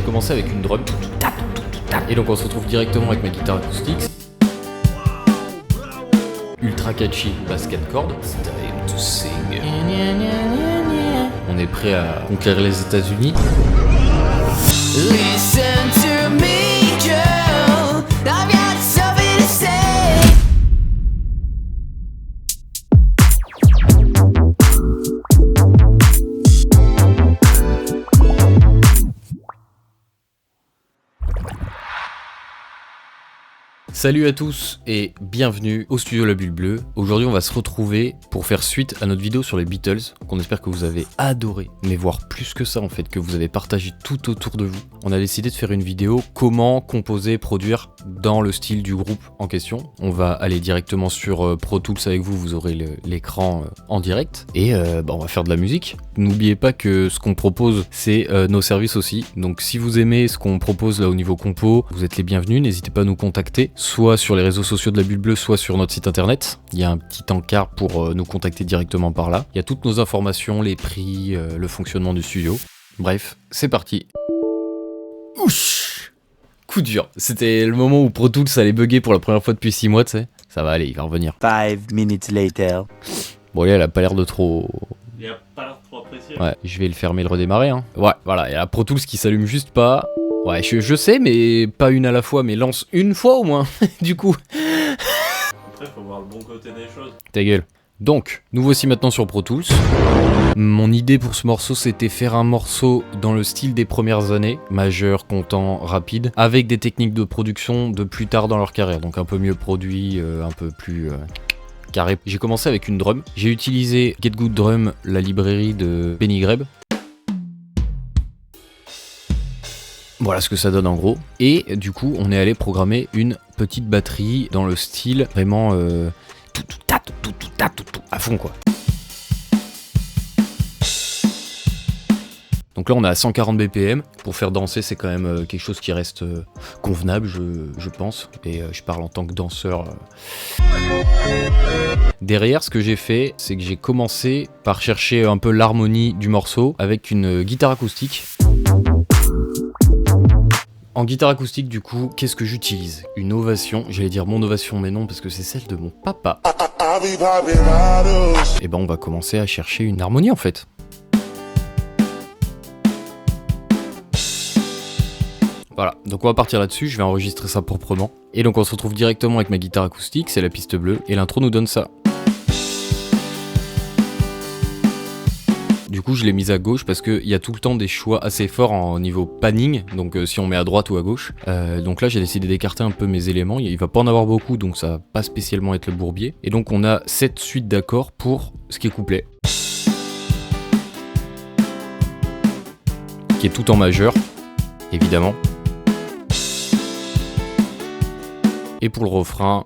commencé avec une drum, et donc on se retrouve directement avec ma guitare acoustique. Ultra catchy, basse 4 cordes. It's time to sing. On est prêt à conquérir les États-Unis. Listen to me, girl. I've got something to say. Salut à tous et bienvenue au studio La Bulle Bleue. Aujourd'hui on va se retrouver pour faire suite à notre vidéo sur les Beatles, qu'on espère que vous avez adoré, mais voire plus que ça en fait, que vous avez partagé tout autour de vous. On a décidé de faire une vidéo comment composer, produire dans le style du groupe en question. On va aller directement sur Pro Tools avec vous, vous aurez l'écran en direct, et on va faire de la musique. N'oubliez pas que ce qu'on propose c'est nos services aussi, donc si vous aimez ce qu'on propose là au niveau compo, vous êtes les bienvenus, n'hésitez pas à nous contacter, soit sur les réseaux sociaux de La Bulle Bleue, soit sur notre site internet. Il y a un petit encart pour nous contacter directement par là. Il y a toutes nos informations, les prix, le fonctionnement du studio. Bref, c'est parti. Ouch, coup dur. C'était le moment où Pro Tools allait bugger pour la première fois depuis 6 mois, tu sais. Ça va aller, il va revenir. 5 minutes later. Bon, elle a pas l'air de trop... Il a pas l'air trop apprécié. Ouais, je vais le fermer et le redémarrer. Hein. Ouais, voilà, il y a la Pro Tools qui s'allume juste pas. Ouais, je sais, mais pas une à la fois, mais lance une fois au moins, du coup. Après, faut voir le bon côté des choses. Ta gueule. Donc, nous voici maintenant sur Pro Tools. Mon idée pour ce morceau, c'était faire un morceau dans le style des premières années, majeur, content, rapide, avec des techniques de production de plus tard dans leur carrière, donc un peu mieux produit, un peu plus... carré. J'ai commencé avec une drum. J'ai utilisé Get Good Drum, la librairie de Benny Greb. Voilà ce que ça donne en gros. Et du coup, on est allé programmer une petite batterie dans le style vraiment tout à fond quoi. Donc là, on est à 140 BPM. Pour faire danser, c'est quand même quelque chose qui reste convenable, je pense. Et je parle en tant que danseur. Derrière, ce que j'ai fait, c'est que j'ai commencé par chercher un peu l'harmonie du morceau avec une guitare acoustique. En guitare acoustique, du coup, qu'est-ce que j'utilise? Une Ovation, j'allais dire mon Ovation, mais non, parce que c'est celle de mon papa. Et ben, on va commencer à chercher une harmonie, en fait. Voilà, donc on va partir là-dessus, je vais enregistrer ça proprement. Et donc on se retrouve directement avec ma guitare acoustique, c'est la piste bleue, et l'intro nous donne ça. Du coup, je l'ai mise à gauche parce qu'il y a tout le temps des choix assez forts au niveau panning, donc si on met à droite ou à gauche. Donc là, j'ai décidé d'écarter un peu mes éléments, il va pas en avoir beaucoup, donc ça va pas spécialement être le bourbier. Et donc on a cette suite d'accords pour ce qui est couplet, qui est tout en majeur, évidemment. Et pour le refrain...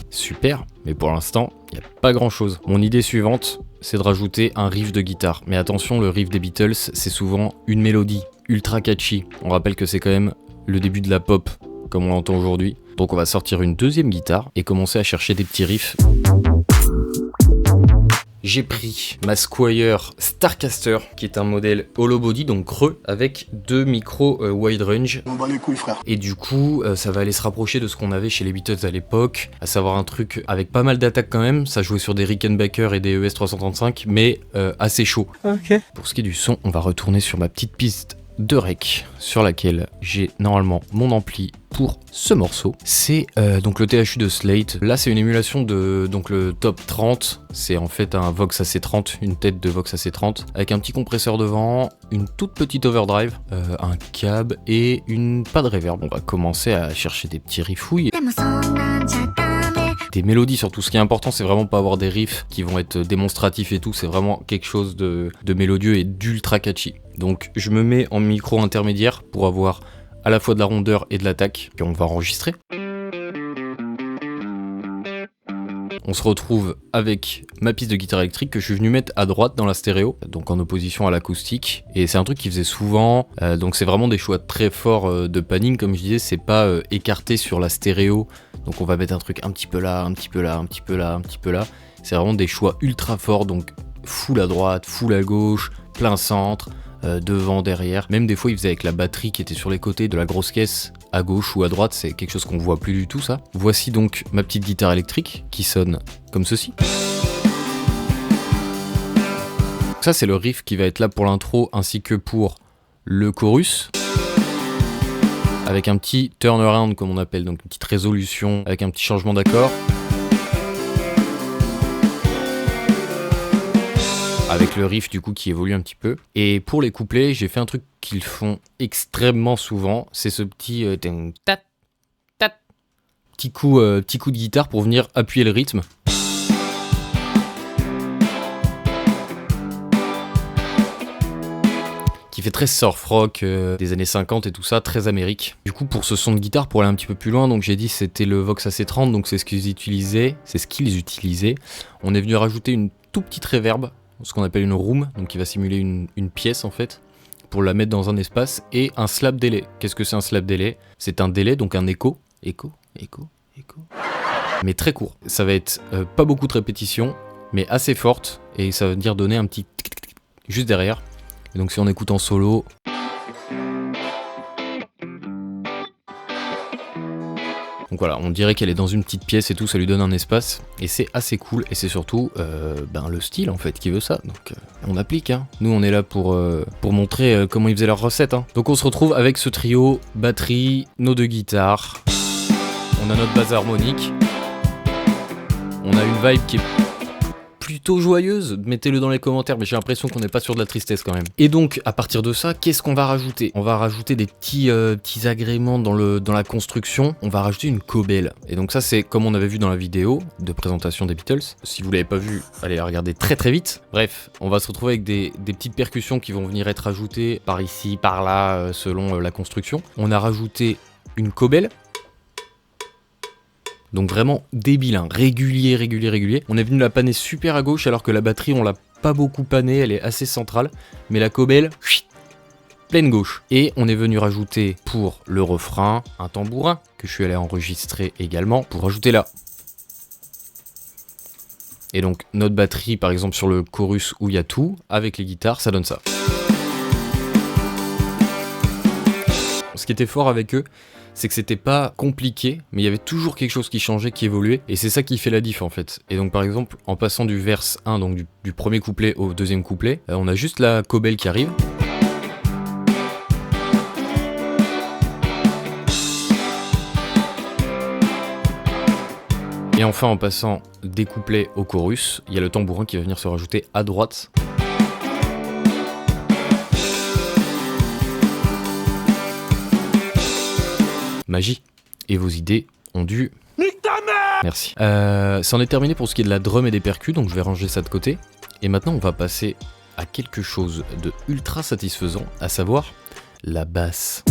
Super, mais pour l'instant, il n'y a pas grand chose. Mon idée suivante, c'est de rajouter un riff de guitare. Mais attention, le riff des Beatles, c'est souvent une mélodie ultra catchy. On rappelle que c'est quand même le début de la pop, comme on l'entend aujourd'hui. Donc on va sortir une deuxième guitare et commencer à chercher des petits riffs. J'ai pris ma Squier Starcaster, qui est un modèle hollow body, donc creux, avec 2 micros wide range. On bat les couilles, frère. Et du coup, ça va aller se rapprocher de ce qu'on avait chez les Beatles à l'époque, à savoir un truc avec pas mal d'attaques quand même. Ça jouait sur des Rickenbacker et des ES335, mais assez chaud. Ok. Pour ce qui est du son, on va retourner sur ma petite piste de rec, sur laquelle j'ai normalement mon ampli pour ce morceau. C'est donc le THU de Slate. Là, c'est une émulation de donc le top 30. C'est en fait un Vox AC30, une tête de Vox AC30, avec un petit compresseur devant, une toute petite overdrive, un cab et pas de reverb. On va commencer à chercher des petits riffouilles. Des mélodies surtout, ce qui est important c'est vraiment pas avoir des riffs qui vont être démonstratifs et tout, c'est vraiment quelque chose de mélodieux et d'ultra catchy. Donc je me mets en micro intermédiaire pour avoir à la fois de la rondeur et de l'attaque, et on va enregistrer. On se retrouve avec ma piste de guitare électrique que je suis venu mettre à droite dans la stéréo, donc en opposition à l'acoustique, et c'est un truc qu'il faisait souvent, donc c'est vraiment des choix très forts de panning, comme je disais, c'est pas écarté sur la stéréo, donc on va mettre un truc un petit peu là, un petit peu là, un petit peu là, un petit peu là, c'est vraiment des choix ultra forts, donc full à droite, full à gauche, plein centre, devant, derrière. Même des fois, il faisait avec la batterie qui était sur les côtés de la grosse caisse, à gauche ou à droite. C'est quelque chose qu'on voit plus du tout, ça. Voici donc ma petite guitare électrique qui sonne comme ceci. Ça, c'est le riff qui va être là pour l'intro ainsi que pour le chorus. Avec un petit turnaround, comme on appelle, donc une petite résolution avec un petit changement d'accord. Avec le riff du coup qui évolue un petit peu. Et pour les couplets, j'ai fait un truc qu'ils font extrêmement souvent, c'est ce petit tat tat, petit coup de guitare pour venir appuyer le rythme. Qui fait très surf rock des années 50 et tout ça, très amérique. Du coup, pour ce son de guitare, pour aller un petit peu plus loin, donc j'ai dit c'était le Vox AC30, donc c'est ce qu'ils utilisaient, On est venu rajouter une toute petite reverb, ce qu'on appelle une room, donc qui va simuler une pièce en fait, pour la mettre dans un espace, et un slap delay. Qu'est-ce que c'est un slap delay? C'est un délai, donc un écho, mais très court. Ça va être pas beaucoup de répétitions, mais assez forte, et ça veut dire donner un petit tic-tic-tic juste derrière. Et donc si on écoute en solo... Donc voilà, on dirait qu'elle est dans une petite pièce et tout, ça lui donne un espace, et c'est assez cool, et c'est surtout le style en fait qui veut ça, donc on applique, hein. Nous on est là pour montrer comment ils faisaient leur recette, hein. Donc on se retrouve avec ce trio, batterie, nos deux guitares, on a notre base harmonique, on a une vibe qui est plutôt joyeuse, mettez-le dans les commentaires, mais j'ai l'impression qu'on n'est pas sur de la tristesse quand même. Et donc, à partir de ça, qu'est-ce qu'on va rajouter? On va rajouter des petits agréments dans la construction, on va rajouter une cobelle. Et donc ça, c'est comme on avait vu dans la vidéo de présentation des Beatles. Si vous l'avez pas vu, allez la regarder très très vite. Bref, on va se retrouver avec des petites percussions qui vont venir être ajoutées par ici, par là, selon la construction. On a rajouté une cobelle. Donc vraiment débile, hein. Régulier. On est venu la panner super à gauche alors que la batterie on l'a pas beaucoup panée, elle est assez centrale. Mais la cobelle, pleine gauche. Et on est venu rajouter pour le refrain un tambourin que je suis allé enregistrer également pour rajouter là. Et donc notre batterie par exemple sur le chorus où il y a tout, avec les guitares ça donne ça. Ce qui était fort avec eux, c'est que c'était pas compliqué, mais il y avait toujours quelque chose qui changeait, qui évoluait, et c'est ça qui fait la diff en fait. Et donc par exemple, en passant du verse 1, donc du premier couplet au deuxième couplet, on a juste la cobelle qui arrive. Et enfin, en passant des couplets au chorus, il y a le tambourin qui va venir se rajouter à droite. Magie. Et vos idées ont dû... Nique ta mère! Merci. Ça en est terminé pour ce qui est de la drum et des percus, donc je vais ranger ça de côté. Et maintenant, on va passer à quelque chose de ultra satisfaisant, à savoir la basse.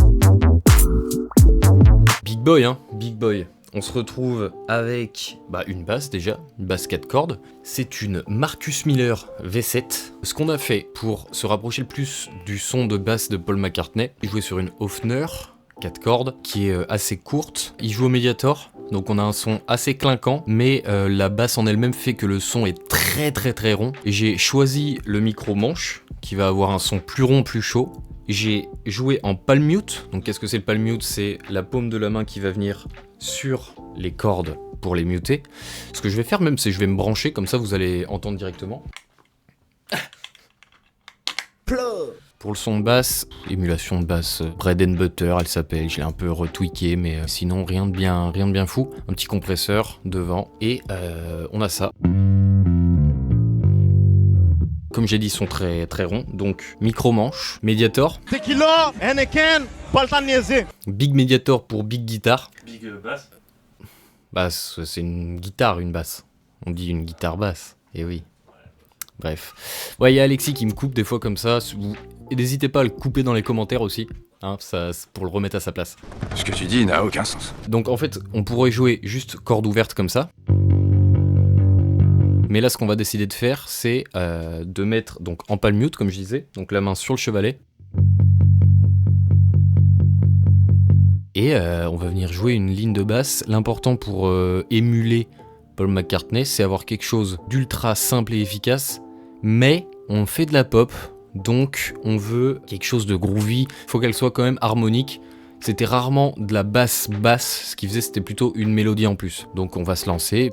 Big boy, hein, big boy. On se retrouve avec une basse déjà, une basse 4 cordes. C'est une Marcus Miller V7. Ce qu'on a fait pour se rapprocher le plus du son de basse de Paul McCartney, il jouait sur une Hofner 4 cordes qui est assez courte. Il joue au Mediator, donc on a un son assez clinquant, mais la basse en elle-même fait que le son est très rond. Et j'ai choisi le micro manche qui va avoir un son plus rond, plus chaud. J'ai joué en palm mute. Donc qu'est-ce que c'est le palm mute? C'est la paume de la main qui va venir sur les cordes pour les muter. Ce que je vais faire même, c'est que je vais me brancher, comme ça vous allez entendre directement. Pour le son de basse, émulation de basse Bread and Butter, elle s'appelle, je l'ai un peu retweaké, mais sinon rien de bien fou. Un petit compresseur devant, et on a ça. Comme j'ai dit, ils sont très ronds, donc micro-manche, Mediator. Tequila, Heineken, pas le temps de niaiser. Big Mediator pour Big Guitar. Big basse. Basse, c'est une guitare, une basse. On dit une guitare basse, et oui. Bref. Ouais, il y a Alexis qui me coupe des fois comme ça. Et n'hésitez pas à le couper dans les commentaires aussi, hein, ça, pour le remettre à sa place. Ce que tu dis n'a aucun sens. Donc en fait, on pourrait jouer juste corde ouverte comme ça. Mais là, ce qu'on va décider de faire, c'est de mettre donc en palm mute, comme je disais, donc la main sur le chevalet. Et on va venir jouer une ligne de basse. L'important pour émuler Paul McCartney, c'est avoir quelque chose d'ultra simple et efficace, mais on fait de la pop, Donc on veut quelque chose de groovy, faut qu'elle soit quand même harmonique. C'était rarement de la basse, ce qui faisait c'était plutôt une mélodie en plus. Donc on va se lancer.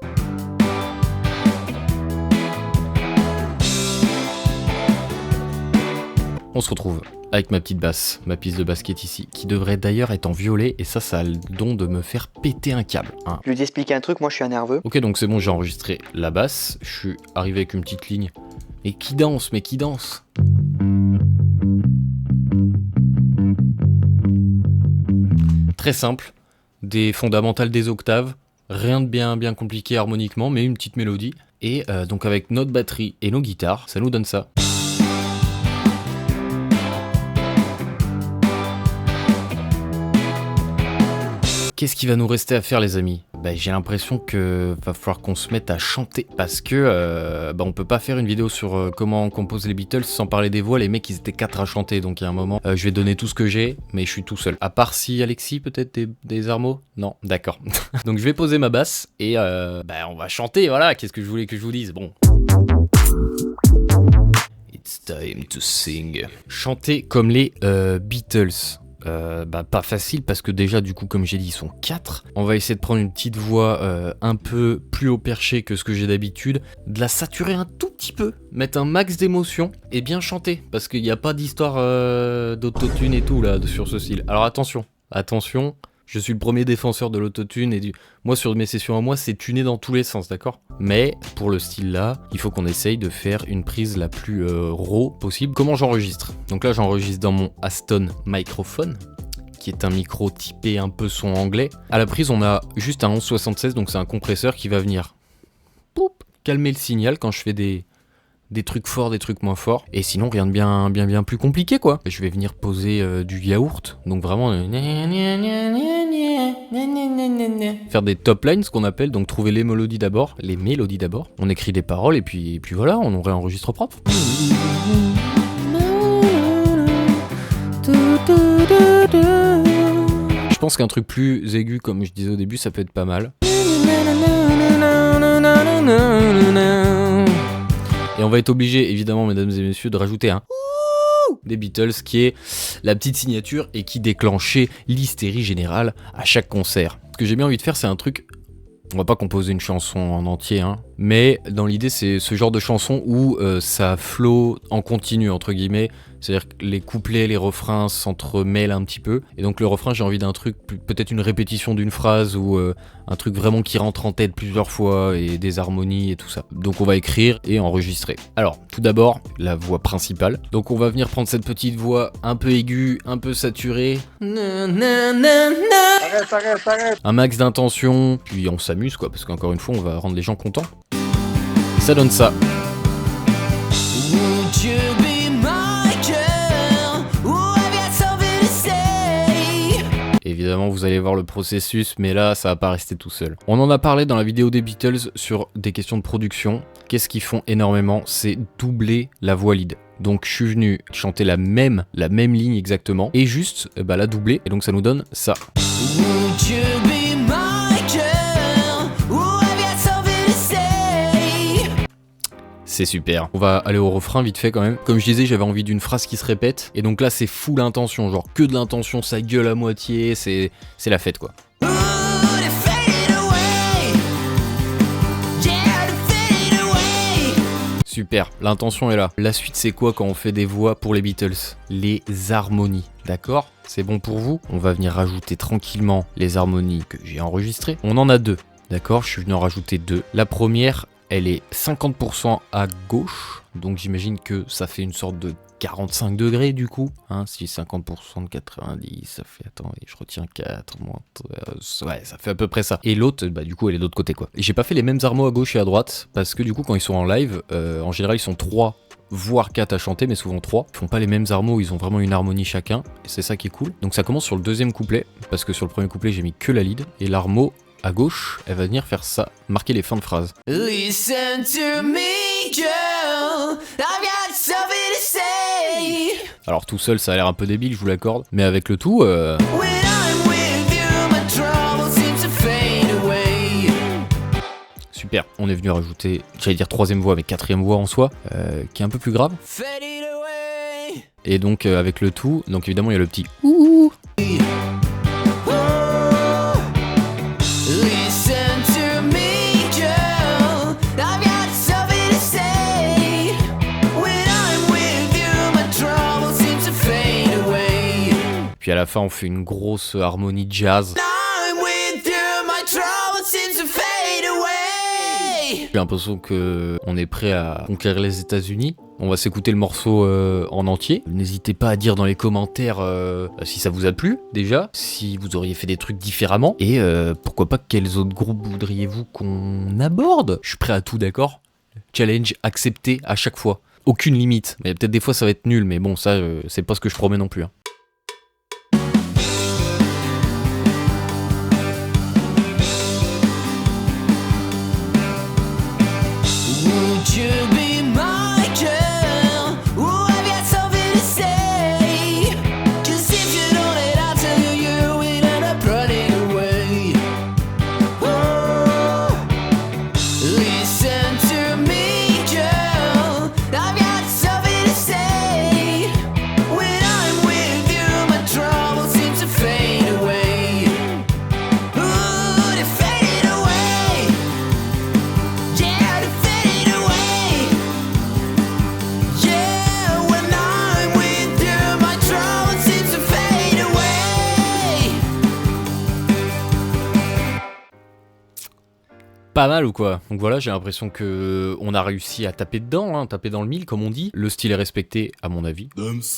On se retrouve avec ma petite basse, ma piste de basse qui est ici, qui devrait d'ailleurs être en violet, et ça a le don de me faire péter un câble. Hein. Je lui ai expliqué un truc, moi je suis un nerveux. Ok, donc c'est bon, j'ai enregistré la basse, je suis arrivé avec une petite ligne. Et qui danse, mais qui danse? Très simple, des fondamentales des octaves, rien de bien compliqué harmoniquement, mais une petite mélodie. Et donc avec notre batterie et nos guitares, ça nous donne ça. Qu'est-ce qui va nous rester à faire, les amis? J'ai l'impression que va falloir qu'on se mette à chanter parce que on peut pas faire une vidéo sur comment on compose les Beatles sans parler des voix. Les mecs ils étaient 4 à chanter, donc il y a un moment je vais donner tout ce que j'ai, mais je suis tout seul. À part si Alexis peut-être des armeaux? Non, d'accord. Donc je vais poser ma basse et on va chanter, voilà. Qu'est-ce que je voulais que je vous dise? Bon. It's time to sing. Chanter comme les Beatles. Pas facile parce que déjà du coup comme j'ai dit ils sont 4. On va essayer de prendre une petite voix un peu plus haut perché que ce que j'ai d'habitude, de la saturer un tout petit peu, mettre un max d'émotion et bien chanter parce qu'il n'y a pas d'histoire d'autotune et tout là sur ce style. Alors attention, je suis le premier défenseur de l'autotune et moi sur mes sessions à moi c'est tuné dans tous les sens, d'accord? Mais pour le style là, il faut qu'on essaye de faire une prise la plus raw possible. Comment j'enregistre? Donc là j'enregistre dans mon Aston Microphone, qui est un micro typé un peu son anglais. À la prise on a juste un 1176, donc c'est un compresseur qui va venir calmer le signal quand je fais des trucs forts, des trucs moins forts, et sinon rien de bien plus compliqué quoi. Je vais venir poser du yaourt, donc vraiment faire des top lines, ce qu'on appelle, donc trouver les mélodies d'abord, on écrit des paroles et puis voilà, on réenregistre propre. Je pense qu'un truc plus aigu, comme je disais au début, ça peut être pas mal. Et on va être obligé, évidemment, mesdames et messieurs, de rajouter un des Beatles, qui est la petite signature et qui déclenchait l'hystérie générale à chaque concert. Ce que j'ai bien envie de faire, c'est un truc... On va pas composer une chanson en entier, hein, mais dans l'idée, c'est ce genre de chanson où ça flow en continu, entre guillemets. C'est-à-dire que les couplets, les refrains s'entremêlent un petit peu. Et donc le refrain, j'ai envie d'un truc, peut-être une répétition d'une phrase ou un truc vraiment qui rentre en tête plusieurs fois et des harmonies et tout ça. Donc on va écrire et enregistrer. Alors, tout d'abord, la voix principale. Donc on va venir prendre cette petite voix un peu aiguë, un peu saturée. Arrête. Un max d'intention, puis on s'amuse quoi, parce qu'encore une fois, on va rendre les gens contents. Ça donne ça. Évidemment, vous allez voir le processus, mais là, ça va pas rester tout seul. On en a parlé dans la vidéo des Beatles sur des questions de production. Qu'est-ce qu'ils font énormément? C'est doubler la voix lead. Donc je suis venu chanter la même ligne exactement, et juste la doubler, et donc ça nous donne ça. C'est super. On va aller au refrain vite fait quand même. Comme je disais, j'avais envie d'une phrase qui se répète. Et donc là, c'est full intention. Genre que de l'intention, ça gueule à moitié. C'est la fête quoi. Super, l'intention est là. La suite, c'est quoi quand on fait des voix pour les Beatles? Les harmonies. D'accord? C'est bon pour vous? On va venir rajouter tranquillement les harmonies que j'ai enregistrées. On en a 2. D'accord? Je suis venu en rajouter 2. La première, elle est 50% à gauche, donc j'imagine que ça fait une sorte de 45 degrés du coup, hein, si 50% de 90, ça fait, attends, je retiens 4, moins, ouais, ça fait à peu près ça. Et l'autre, du coup, elle est de l'autre côté quoi. Et j'ai pas fait les mêmes harmos à gauche et à droite, parce que du coup, quand ils sont en live, en général, ils sont 3, voire 4 à chanter, mais souvent 3. Ils font pas les mêmes harmos, ils ont vraiment une harmonie chacun, et c'est ça qui est cool. Donc ça commence sur le deuxième couplet, parce que sur le premier couplet, j'ai mis que la lead, et l'harmo, à gauche, elle va venir faire ça, marquer les fins de phrase. Listen to me, girl, I've got something to say. Alors tout seul, ça a l'air un peu débile, je vous l'accorde, mais avec le tout, When I'm with you, my troubles seem to fade away. Super, on est venu rajouter, j'allais dire troisième voix, mais quatrième voix en soi, qui est un peu plus grave. Fade away. Et donc avec le tout, donc évidemment il y a le petit ouh. Puis à la fin on fait une grosse harmonie jazz. J'ai l'impression qu'on est prêt à conquérir les États-Unis. On va s'écouter le morceau en entier. N'hésitez pas à dire dans les commentaires si ça vous a plu déjà, si vous auriez fait des trucs différemment, et pourquoi pas quels autres groupes voudriez-vous qu'on aborde. Je suis prêt à tout, d'accord? Challenge accepté à chaque fois. Aucune limite. Mais peut-être des fois ça va être nul, mais bon ça c'est pas ce que je promets non plus. Hein. Pas mal ou quoi? Donc voilà, j'ai l'impression que on a réussi à taper dedans, hein, taper dans le mille comme on dit. Le style est respecté à mon avis.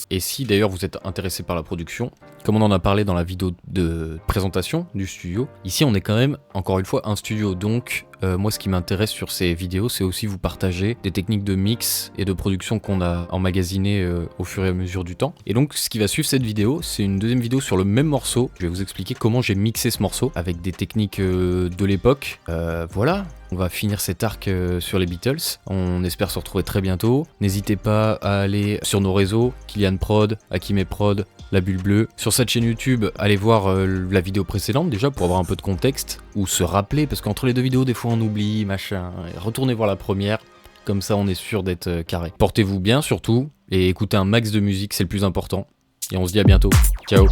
Et si d'ailleurs vous êtes intéressé par la production, comme on en a parlé dans la vidéo de présentation du studio, ici on est quand même, encore une fois, un studio. Donc moi ce qui m'intéresse sur ces vidéos, c'est aussi vous partager des techniques de mix et de production qu'on a emmagasinées au fur et à mesure du temps. Et donc ce qui va suivre cette vidéo, c'est une deuxième vidéo sur le même morceau. Je vais vous expliquer comment j'ai mixé ce morceau avec des techniques de l'époque. Voilà. On va finir cet arc sur les Beatles. On espère se retrouver très bientôt. N'hésitez pas à aller sur nos réseaux, Kylian Prod, Akime Prod, La Bulle Bleue. Sur cette chaîne YouTube, allez voir la vidéo précédente déjà pour avoir un peu de contexte ou se rappeler parce qu'entre les deux vidéos, des fois on oublie, machin. Retournez voir la première, comme ça on est sûr d'être carré. Portez-vous bien surtout et écoutez un max de musique, c'est le plus important. Et on se dit à bientôt. Ciao.